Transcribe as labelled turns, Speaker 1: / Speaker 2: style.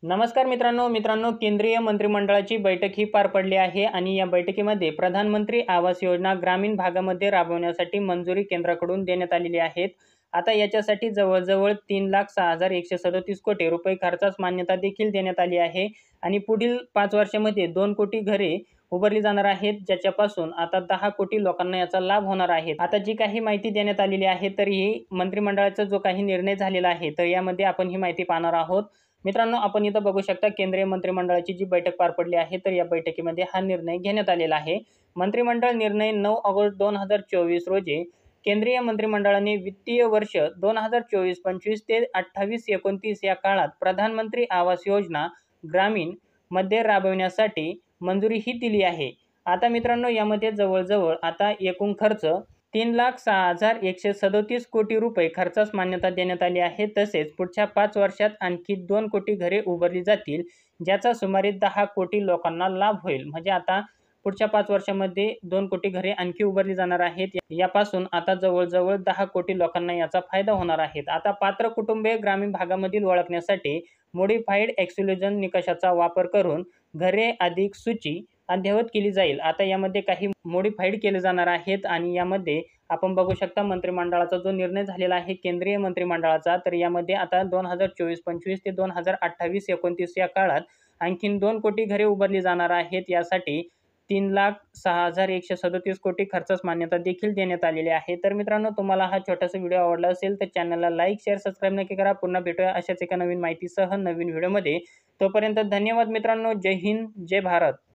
Speaker 1: नमस्कार मित्रांनो केंद्रीय मंत्रिमंडळाची बैठक ही पार पडली आहे आणि या बैठकीमध्ये प्रधानमंत्री आवास योजना ग्रामीण भागामध्ये राबवण्यासाठी मंजुरी केंद्राकडून देण्यात आलेली आहेत। आता याच्यासाठी जवळजवळ 3,06,137 कोटी रुपये खर्चास मान्यता देखील देण्यात आली आहे आणि पुढील 5 वर्षांमध्ये 2 कोटी घरे उभारली जाणार आहेत, ज्याच्यापासून आता 10 कोटी लोकांना याचा लाभ होणार आहे। आता जी काही माहिती देण्यात आलेली आहे तर ही मंत्रिमंडळाचा जो काही निर्णय झालेला आहे तर यामध्ये आपण ही माहिती पाहणार आहोत। मित्रांनो, आपण इथं बघू शकता केंद्रीय मंत्रिमंडळाची जी बैठक पार पडली आहे तर या बैठकीमध्ये हा निर्णय घेण्यात आलेला आहे। मंत्रिमंडळ निर्णय 9 ऑगस्ट 2024 रोजी केंद्रीय मंत्रिमंडळाने वित्तीय वर्ष 2024-25 ते 28-29 या काळात प्रधानमंत्री आवास योजना ग्रामीण मध्ये राबविण्यासाठी मंजुरी ही दिली आहे। आता मित्रांनो, यामध्ये जवळजवळ आता एकूण खर्च 3,06,137 कोटी रुपये खर्चास मान्यता देण्यात आली आहे। तसेच पुढच्या 5 वर्षात आणखी 2 कोटी घरे उभारली जातील, ज्याचा सुमारे 10 कोटी लोकांना लाभ होईल। म्हणजे आता पुढच्या 5 वर्षांमध्ये 2 कोटी घरे आणखी उभारली जाणार आहेत। यापासून आता जवळजवळ 10 कोटी लोकांना याचा फायदा होणार आहे। आता पात्र कुटुंबे ग्रामीण भागामधील ओळखण्यासाठी मॉडिफाईड एक्सक्लुजन निकषाचा वापर करून घरे अधिक सूची अद्ययावत केली जाईल। आता यामध्ये काही मॉडिफाईड केले जाणार आहेत आणि यामध्ये आपण बघू शकता मंत्रिमंडळाचा जो निर्णय झालेला आहे केंद्रीय मंत्रिमंडळाचा, तर यामध्ये आता 2024-25 ते 2028-29 या काळात आणखीन 2 कोटी घरे उभारली जाणार आहेत। यासाठी 3,06,137 कोटी खर्चास मान्यता देखील देण्यात आलेली आहे। तर मित्रांनो, तुम्हाला हा छोटासा व्हिडिओ आवडला असेल तर चॅनलला लाईक, शेअर, सबस्क्राईब नक्की करा। पुन्हा भेटूया अशाच एका नवीन माहितीसह नवीन व्हिडिओमध्ये। तोपर्यंत धन्यवाद मित्रांनो। जय हिंद, जय भारत।